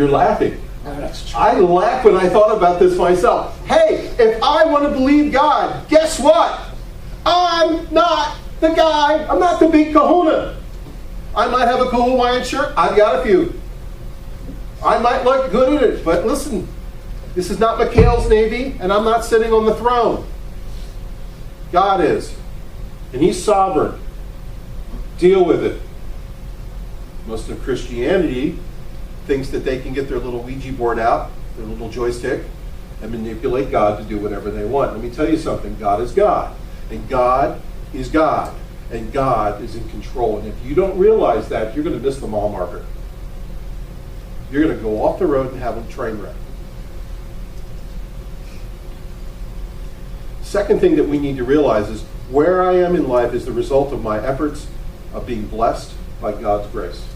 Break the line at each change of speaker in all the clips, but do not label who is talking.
You're laughing.
Oh, that's true.
I laughed when I thought about this myself. Hey, if I want to believe God, guess what? I'm not the guy. I'm not the big kahuna. I might have a cool Hawaiian shirt. I've got a few. I might look good at it. But listen, this is not McHale's Navy, and I'm not sitting on the throne. God is. And He's sovereign. Deal with it. Most of Christianity thinks that they can get their little Ouija board out, their little joystick, and manipulate God to do whatever they want. Let me tell you something. God is God. And God is God. And God is in control. And if you don't realize that, you're going to miss the mile marker. You're going to go off the road and have a train wreck. Second thing that we need to realize is where I am in life is the result of my efforts of being blessed by God's grace.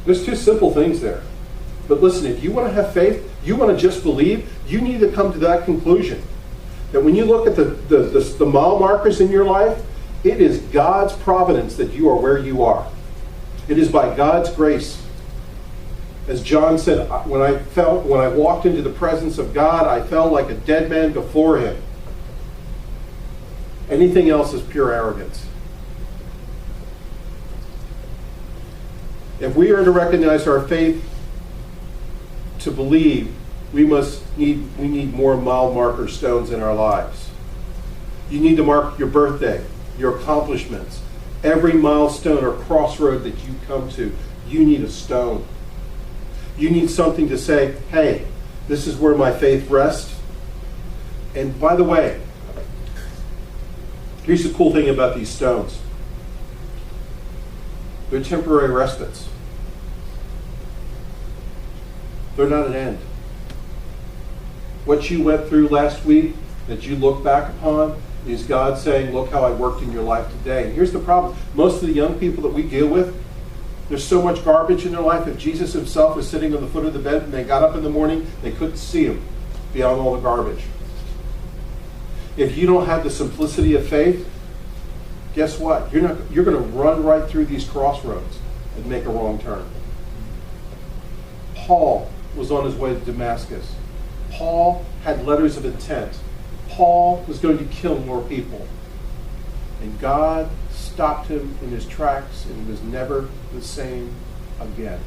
There's two simple things there. But listen, if you want to have faith, you want to just believe, you need to come to that conclusion. That when you look at the mile markers in your life, it is God's providence that you are where you are. It is by God's grace. As John said, when I walked into the presence of God, I felt like a dead man before Him. Anything else is pure arrogance. If we are to recognize our faith to believe, we need more mile marker stones in our lives. You need to mark your birthday, your accomplishments, every milestone or crossroad that you come to. You need a stone. You need something to say, hey, this is where my faith rests. And by the way, here's the cool thing about these stones. They're temporary respites. They're not an end. What you went through last week that you look back upon is God saying, look how I worked in your life today. And here's the problem. Most of the young people that we deal with, there's so much garbage in their life. If Jesus Himself was sitting on the foot of the bed and they got up in the morning, they couldn't see Him beyond all the garbage. If you don't have the simplicity of faith, guess what? You're going to run right through these crossroads and make a wrong turn. Paul was on his way to Damascus. Paul had letters of intent. Paul was going to kill more people. And God stopped him in his tracks, and he was never the same again.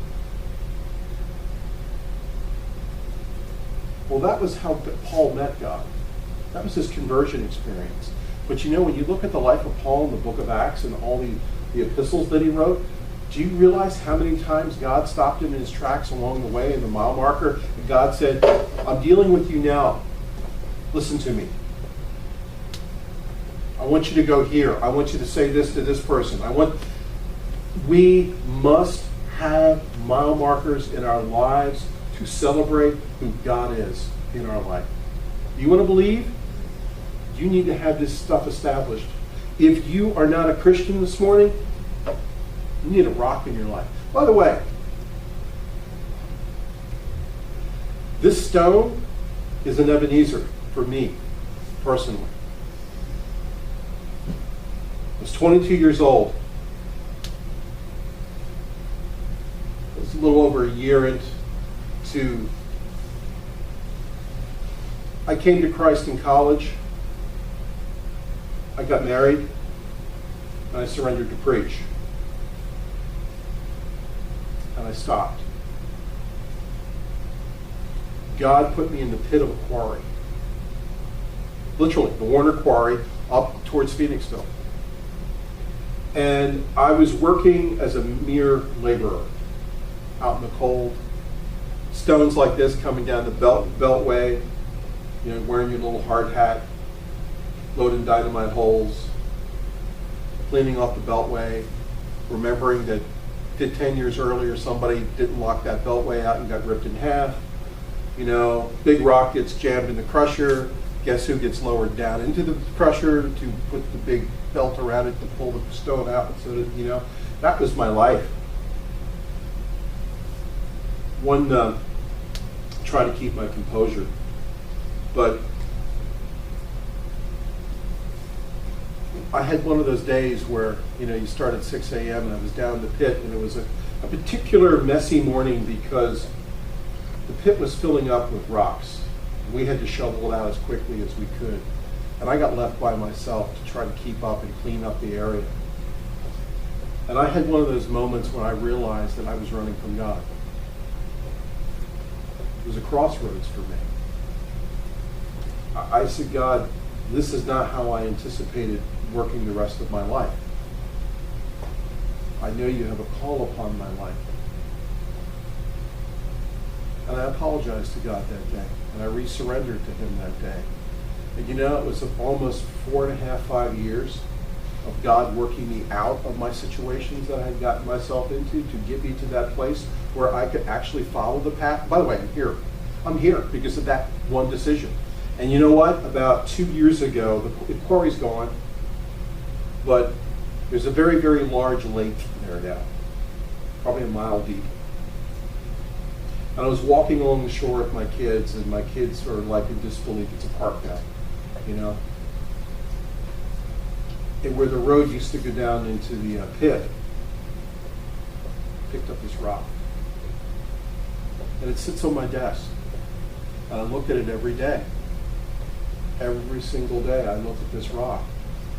Well, that was how Paul met God. That was his conversion experience. But you know, when you look at the life of Paul in the book of Acts and all the epistles that he wrote, do you realize how many times God stopped him in his tracks along the way in the mile marker? And God said, I'm dealing with you now. Listen to me. I want you to go here. I want you to say this to this person. We must have mile markers in our lives to celebrate who God is in our life. You want to believe? You need to have this stuff established. If you are not a Christian this morning, you need a rock in your life. By the way, this stone is an Ebenezer for me, personally. I was 22 years old. It was a little over a year into... I came to Christ in college. I got married. And I surrendered to preach. And I stopped. God put me in the pit of a quarry. Literally, the Warner Quarry up towards Phoenixville. And I was working as a mere laborer out in the cold. Stones like this coming down the beltway, you know, wearing your little hard hat, loading dynamite holes, cleaning off the beltway, remembering that 10 years earlier somebody didn't lock that beltway out and got ripped in half. You know, big rock gets jammed in the crusher. Guess who gets lowered down into the crusher to put the big belt around it to pull the stone out? So that, you know, that was my life. Try to keep my composure, but I had one of those days where, you start at 6 a.m. and I was down in the pit, and it was a particular messy morning because the pit was filling up with rocks. We had to shovel it out as quickly as we could. And I got left by myself to try to keep up and clean up the area. And I had one of those moments when I realized that I was running from God. It was a crossroads for me. I said, God, this is not how I anticipated working the rest of my life. I know you have a call upon my life. And I apologized to God that day. And I resurrendered to him that day. And it was almost 4.5, 5 years of God working me out of my situations that I had gotten myself into to get me to that place where I could actually follow the path. By the way, I'm here. I'm here because of that one decision. And you know what? About 2 years ago, the quarry's gone, but there's a very, very large lake there now, probably a mile deep. And I was walking along the shore with my kids, and my kids are like in disbelief. It's a park now, And where the road used to go down into the pit, I picked up this rock. And it sits on my desk. And I look at it every day. Every single day I look at this rock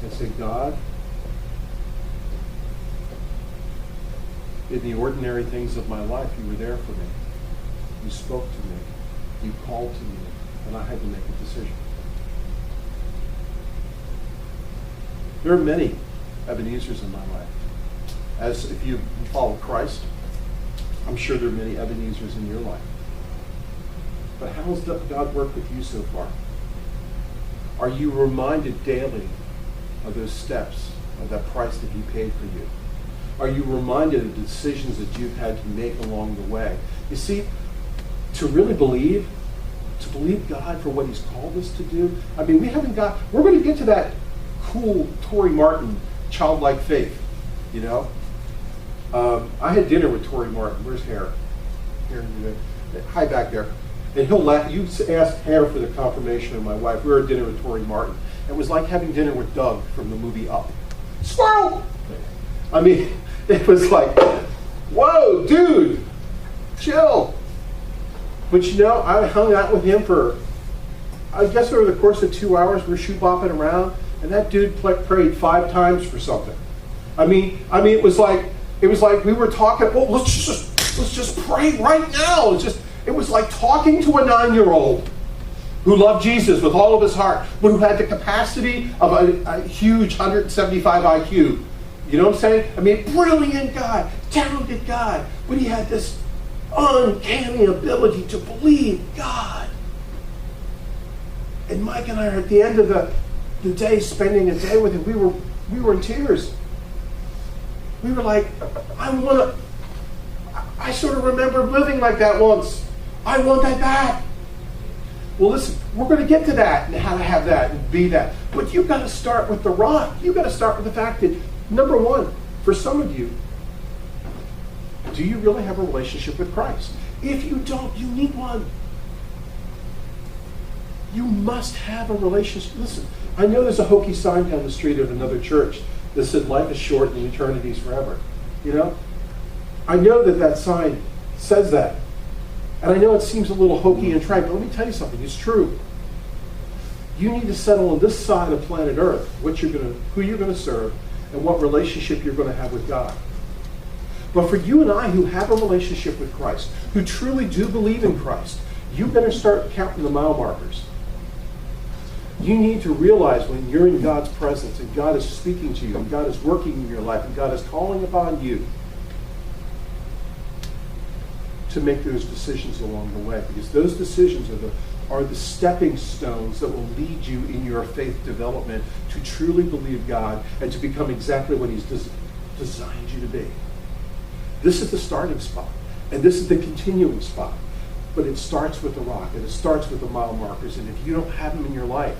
and say, God, in the ordinary things of my life, you were there for me. You spoke to me. You called to me. And I had to make a decision. There are many Ebenezers in my life. As if you follow Christ, I'm sure there are many Ebenezers in your life. But how has God worked with you so far? Are you reminded daily of those steps, of that price that he paid for you? Are you reminded of the decisions that you've had to make along the way? You see, to really believe, to believe God for what he's called us to do, we're going to get to that cool Tori Martin childlike faith, I had dinner with Tori Martin. Where's Hare? Here, hi back there. And he'll laugh. You asked Hare for the confirmation of my wife. We were at dinner with Tori Martin. It was like having dinner with Doug from the movie Up. Squirrel! It was like, whoa, dude, chill. But I hung out with him for, I guess over the course of 2 hours, we're shoe-bopping around, and that dude prayed 5 times for something. It was like we were talking, let's just pray right now. It was like talking to a 9-year-old who loved Jesus with all of his heart, but who had the capacity of a huge 175 IQ. You know what I'm saying? Brilliant guy, talented guy, but he had this uncanny ability to believe God. And Mike and I are at the end of the day, spending a day with him. We were in tears. We were like, I sort of remember living like that once. I want that back. Well, listen, we're going to get to that and how to have that and be that. But you've got to start with the rock. You've got to start with the fact that, number one, for some of you, do you really have a relationship with Christ? If you don't, you need one. You must have a relationship. Listen, I know there's a hokey sign down the street of another church that said life is short and eternity is forever. I know that sign says that. And I know it seems a little hokey and trite, but let me tell you something. It's true. You need to settle on this side of planet Earth who you're going to serve and what relationship you're going to have with God. But for you and I who have a relationship with Christ, who truly do believe in Christ, you better start counting the mile markers. You need to realize when you're in God's presence and God is speaking to you and God is working in your life and God is calling upon you to make those decisions along the way, because those decisions are the stepping stones that will lead you in your faith development to truly believe God and to become exactly what he's designed you to be. This is the starting spot, and this is the continuing spot. But it starts with the rock, and it starts with the mile markers, and if you don't have them in your life,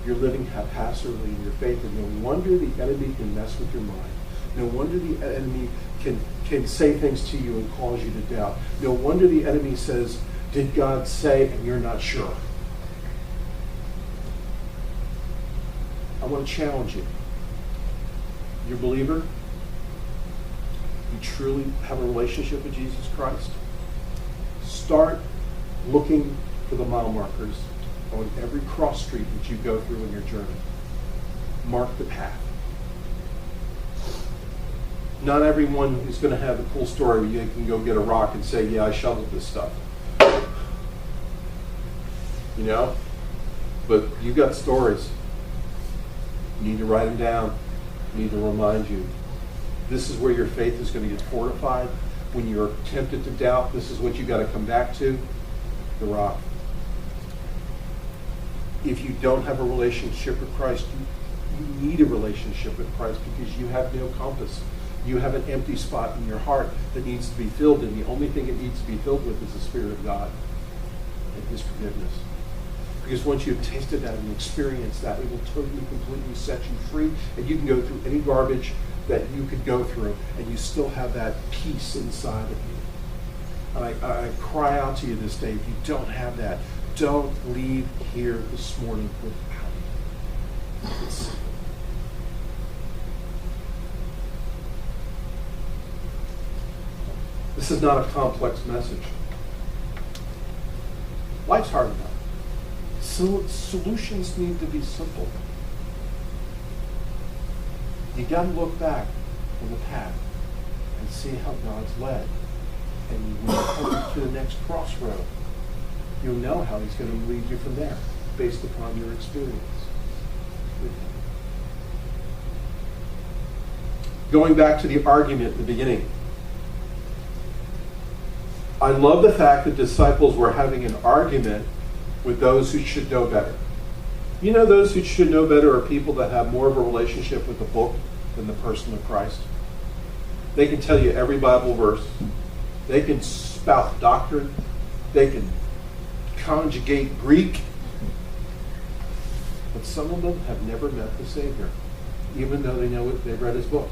you're living haphazardly in your faith, and no wonder the enemy can mess with your mind. No wonder the enemy can say things to you and cause you to doubt. No wonder the enemy says, did God say, and you're not sure. I want to challenge you. You're a believer? You truly have a relationship with Jesus Christ? Start looking for the mile markers on every cross street that you go through in your journey. Mark the path. Not everyone is going to have a cool story where you can go get a rock and say, yeah, I shoveled this stuff. You know? But you've got stories. You need to write them down. You need to remind you. This is where your faith is going to get fortified. When you're tempted to doubt, this is what you got to come back to, the rock. If you don't have a relationship with Christ, you need a relationship with Christ because you have no compass. You have an empty spot in your heart that needs to be filled, and the only thing it needs to be filled with is the Spirit of God and His forgiveness. Because once you've tasted that and experienced that, it will totally, completely set you free, and you can go through any garbage that you could go through, and you still have that peace inside of you. And I cry out to you this day, if you don't have that, don't leave here this morning without it. It's simple. This is not a complex message. Life's hard enough. So solutions need to be simple. You got to look back on the path and see how God's led. And when you come to the next crossroad, you'll know how He's going to lead you from there, based upon your experience with Him. Going back to the argument at the beginning, I love the fact that disciples were having an argument with those who should know better. You know, those who should know better are people that have more of a relationship with the book than the person of Christ. They can tell you every Bible verse. They can spout doctrine. They can conjugate Greek. But some of them have never met the Savior, even though they know it, they've read His book.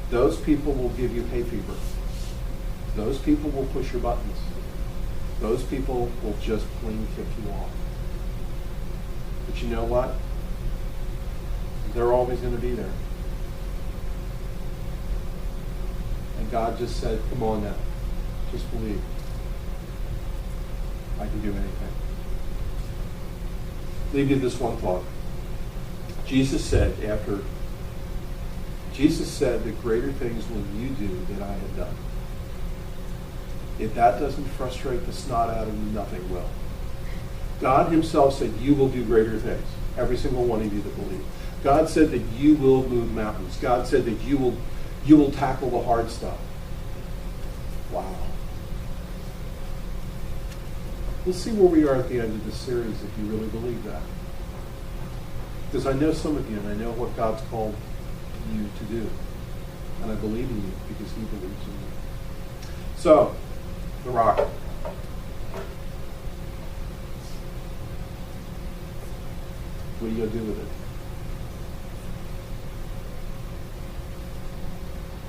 Those people will give you hay fever. Those people will push your buttons. Those people will just plain kick you off. But you know what? They're always going to be there. And God just said, come on now. Just believe. I can do anything. Leave you this one thought. Jesus said that greater things will you do than I have done. If that doesn't frustrate the snot out of you, nothing will. God Himself said you will do greater things. Every single one of you that believe. God said that you will move mountains. God said that you will tackle the hard stuff. Wow. We'll see where we are at the end of this series if you really believe that. Because I know some of you, and I know what God's called you to do. And I believe in you because He believes in you. So, the rock. What are you going to do with it?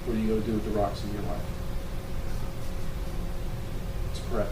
What are you going to do with the rocks in your life? Let's pray.